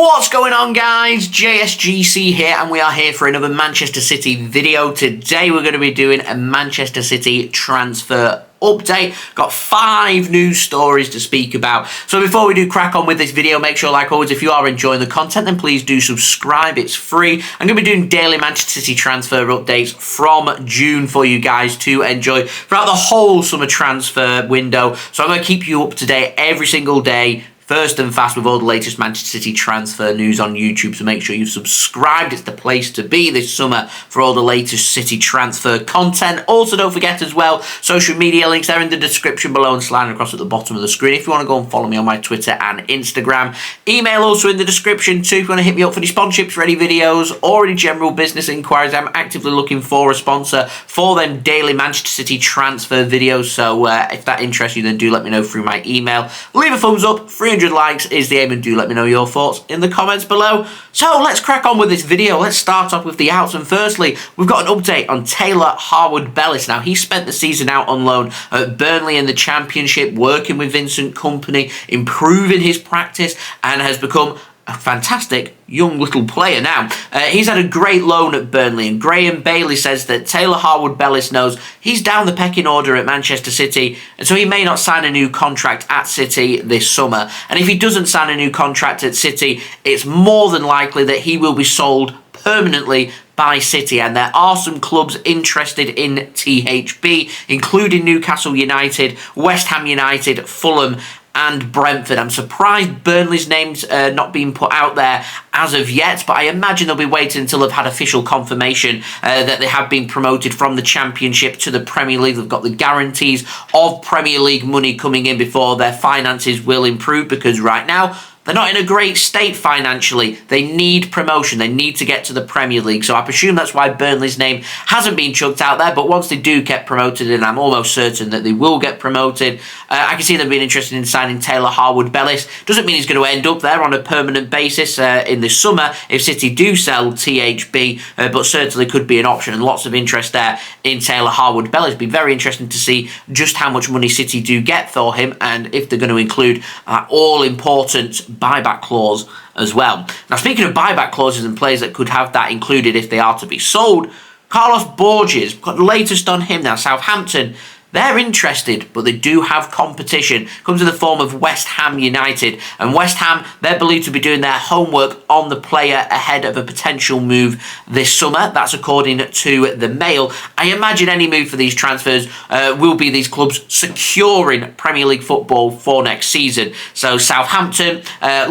What's going on, guys? JSGC here, and we are here for another Manchester City video. Today we're going to be doing a Manchester City transfer update. Got 5 news stories to speak about. So before we do crack on with this video, make sure, like always, if you are enjoying the content, then please do subscribe. It's free. I'm going to be doing daily Manchester City transfer updates from June for you guys to enjoy throughout the whole summer transfer window. So I'm going to keep you up to date every single day, first and fast, with all the latest Manchester City transfer news on YouTube. So make sure you've subscribed. It's the place to be this summer for all the latest City transfer content. Also, don't forget as well, social media links are in the description below and sliding across at the bottom of the screen if you want to go and follow me on my Twitter and Instagram. Email also in the description too if you want to hit me up for any sponsorships, ready videos, or any general business inquiries. I'm actively looking for a sponsor for them daily Manchester City transfer videos. So if that interests you, then do let me know through my email. Leave a thumbs up. 300 likes is the aim, and do let me know your thoughts in the comments below. So let's crack on with this video. Let's start off with the outs, and firstly we've got an update on Taylor Harwood-Bellis. Now, he spent the season out on loan at Burnley in the Championship, working with Vincent Kompany, improving his practice, and has become a fantastic young little player now. He's had a great loan at Burnley, and Graeme Bailey says that Taylor Harwood-Bellis knows he's down the pecking order at Manchester City, and so he may not sign a new contract at City this summer. And if he doesn't sign a new contract at City, it's more than likely that he will be sold permanently by City, and there are some clubs interested in THB, including Newcastle United, West Ham United, Fulham and Brentford. I'm surprised Burnley's name's not being put out there as of yet, but I imagine they'll be waiting until they've had official confirmation that they have been promoted from the Championship to the Premier League. They've got the guarantees of Premier League money coming in before their finances will improve, because right now they're not in a great state financially. They need promotion. They need to get to the Premier League. So I presume that's why Burnley's name hasn't been chucked out there. But once they do get promoted, and I'm almost certain that they will get promoted, I can see them being interested in signing Taylor Harwood-Bellis. Doesn't mean he's going to end up there on a permanent basis in the summer if City do sell THB, but certainly could be an option, and lots of interest there in Taylor Harwood-Bellis. It'd be very interesting to see just how much money City do get for him, and if they're going to include all-important buyback clause as well. Now, speaking of buyback clauses and players that could have that included if they are to be sold, Carlos Borges, got the latest on him now. Southampton, they're interested, but they do have competition. Comes in the form of West Ham United. And West Ham, they're believed to be doing their homework on the player ahead of a potential move this summer. That's according to the Mail. I imagine any move for these transfers will be these clubs securing Premier League football for next season. So Southampton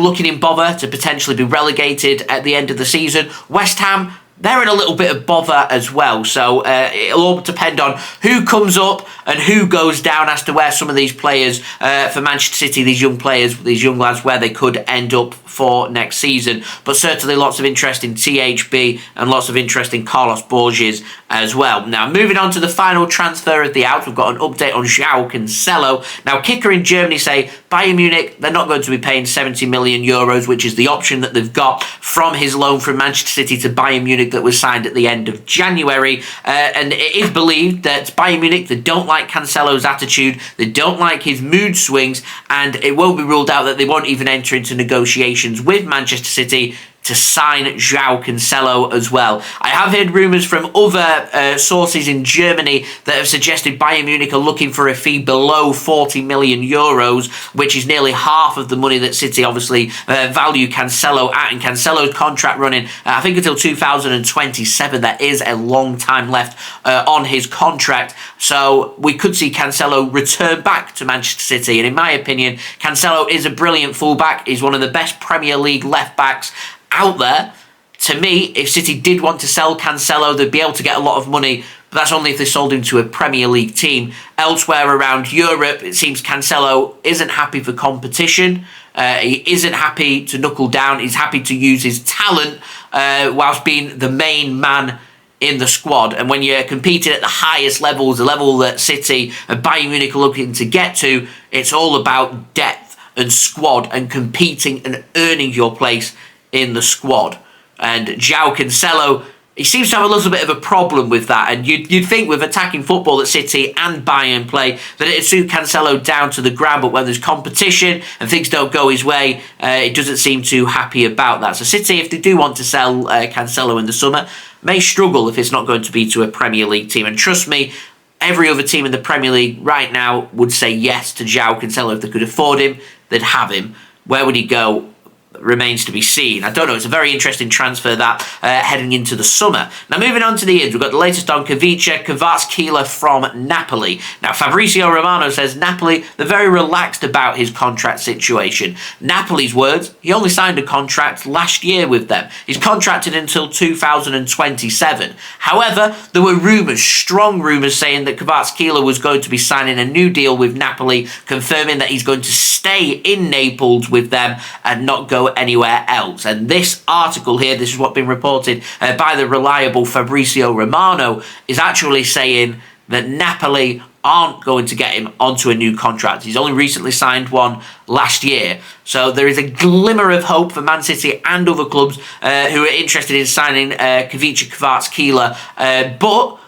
looking in bother to potentially be relegated at the end of the season. West Ham, they're in a little bit of bother as well. So it'll all depend on who comes up and who goes down as to where some of these players for Manchester City, these young players, these young lads, where they could end up for next season. But certainly lots of interest in THB and lots of interest in Carlos Borges as well. Now, moving on to the final transfer of the out, we've got an update on Joao Cancelo. Now, Kicker in Germany say Bayern Munich, they're not going to be paying 70 million euros, which is the option that they've got from his loan from Manchester City to Bayern Munich that was signed at the end of January. And it is believed that Bayern Munich, they don't like Cancelo's attitude, they don't like his mood swings, and it won't be ruled out that they won't even enter into negotiations with Manchester City to sign Joao Cancelo as well. I have heard rumours from other sources in Germany that have suggested Bayern Munich are looking for a fee below 40 million euros, which is nearly half of the money that City obviously value Cancelo at. And Cancelo's contract running, I think, until 2027. There is a long time left on his contract. So we could see Cancelo return back to Manchester City. And in my opinion, Cancelo is a brilliant fullback. He's one of the best Premier League left-backs out there. To me, if City did want to sell Cancelo, they'd be able to get a lot of money, but that's only if they sold him to a Premier League team. Elsewhere around Europe, it seems Cancelo isn't happy for competition. He isn't happy to knuckle down. He's happy to use his talent whilst being the main man in the squad. And when you're competing at the highest levels, the level that City and Bayern Munich are looking to get to, it's all about depth and squad and competing and earning your place in the squad. And Joao Cancelo he seems to have a little bit of a problem with that, and you'd think with attacking football that City and Bayern play that it'd suit Cancelo down to the ground, but when there's competition and things don't go his way, it doesn't seem too happy about that. So City, if they do want to sell Cancelo in the summer, may struggle if it's not going to be to a Premier League team. And trust me, every other team in the Premier League right now would say yes to Joao Cancelo. If they could afford him, they'd have him. Where would he go? Remains to be seen. I don't know. It's a very interesting transfer that heading into the summer. Now, moving on to the Ids, we've got the latest on Khvicha Kvaratskhelia from Napoli. Now, Fabrizio Romano says Napoli, they're very relaxed about his contract situation. Napoli's words, he only signed a contract last year with them. He's contracted until 2027. However, there were rumours, strong rumours, saying that Kvaratskhelia was going to be signing a new deal with Napoli, confirming that he's going to stay in Naples with them and not go anywhere else. And this article here, this is what's been reported by the reliable Fabrizio Romano, is actually saying that Napoli aren't going to get him onto a new contract. He's only recently signed one last year. So there is a glimmer of hope for Man City and other clubs who are interested in signing Khvicha Kvaratskhelia. But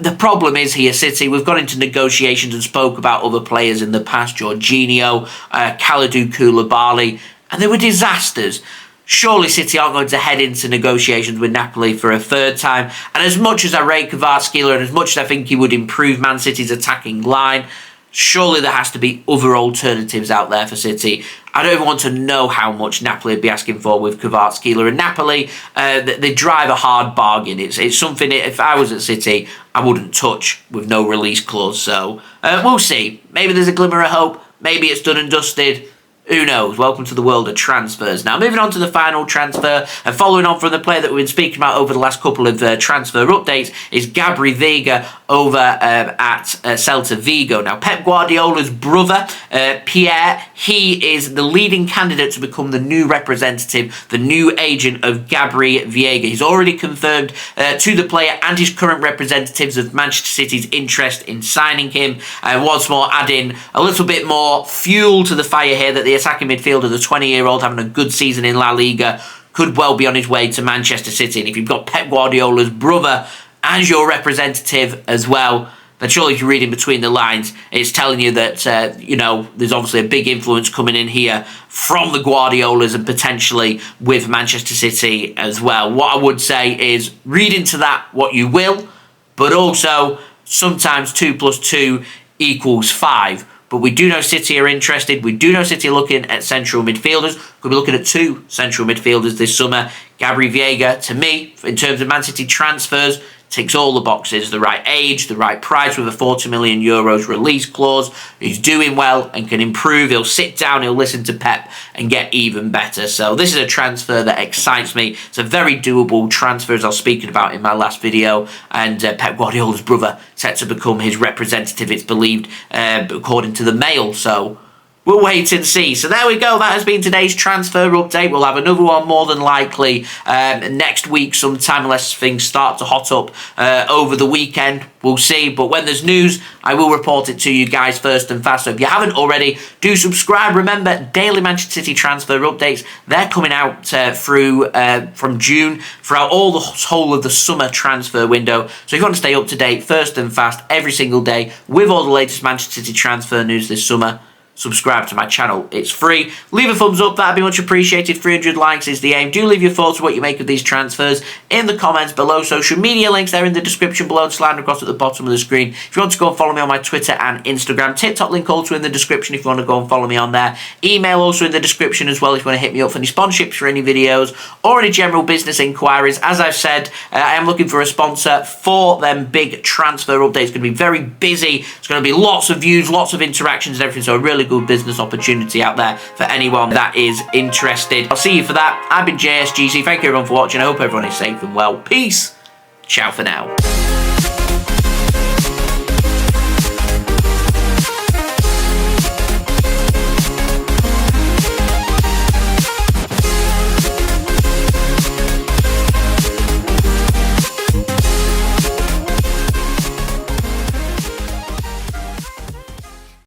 the problem is here, City, we've gone into negotiations and spoke about other players in the past, Jorginho, Kalidou Koulibaly, and they were disasters. Surely City aren't going to head into negotiations with Napoli for a third time. And as much as I rate Kvaratskhelia and as much as I think he would improve Man City's attacking line, surely there has to be other alternatives out there for City. I don't even want to know how much Napoli would be asking for with Kvaratskhelia. And Napoli, they drive a hard bargain. It's something, if I was at City, I wouldn't touch with no release clause. So we'll see. Maybe there's a glimmer of hope. Maybe it's done and dusted. Who knows? Welcome to the world of transfers. Now, moving on to the final transfer, and following on from the player that we've been speaking about over the last couple of transfer updates, is Gabri Veiga over at Celta Vigo. Now, Pep Guardiola's brother, Pere, he is the leading candidate to become the new representative, the new agent of Gabri Viega. He's already confirmed to the player and his current representatives of Manchester City's interest in signing him. And once more, adding a little bit more fuel to the fire here that the attacking midfielder, the 20-year-old, having a good season in La Liga, could well be on his way to Manchester City. And if you've got Pep Guardiola's brother as your representative as well, then surely if you're reading between the lines, it's telling you that, there's obviously a big influence coming in here from the Guardiolas and potentially with Manchester City as well. What I would say is read into that what you will, but also sometimes 2 + 2 = 5. But we do know City are interested. We do know City are looking at central midfielders. Could be looking at 2 central midfielders this summer. Gabri Viega, to me, in terms of Man City transfers, ticks all the boxes. The right age, the right price with a €40 million release clause. He's doing well and can improve. He'll sit down, he'll listen to Pep and get even better. So this is a transfer that excites me. It's a very doable transfer, as I was speaking about in my last video. And Pep Guardiola's brother set to become his representative, it's believed, according to the Mail. So we'll wait and see. So there we go. That has been today's transfer update. We'll have another one more than likely next week sometime, unless things start to hot up over the weekend. We'll see. But when there's news, I will report it to you guys first and fast. So if you haven't already, do subscribe. Remember, daily Manchester City transfer updates. They're coming out through from June throughout all the whole of the summer transfer window. So if you want to stay up to date first and fast every single day with all the latest Manchester City transfer news this summer, subscribe to my channel. It's free. Leave a thumbs up. That'd be much appreciated. 300 likes is the aim. Do leave your thoughts on what you make of these transfers in the comments below. Social media links there in the description below, sliding across at the bottom of the screen. If you want to go and follow me on my Twitter and Instagram, TikTok link also in the description if you want to go and follow me on there. Email also in the description as well if you want to hit me up for any sponsorships for any videos or any general business inquiries. As I've said, I am looking for a sponsor for them big transfer updates. It's going to be very busy. It's going to be lots of views, lots of interactions and everything. So a really good business opportunity out there for anyone that is interested. I'll see you for that. I've been JSGC. Thank you everyone for watching. I hope everyone is safe and well. Peace. Ciao for now.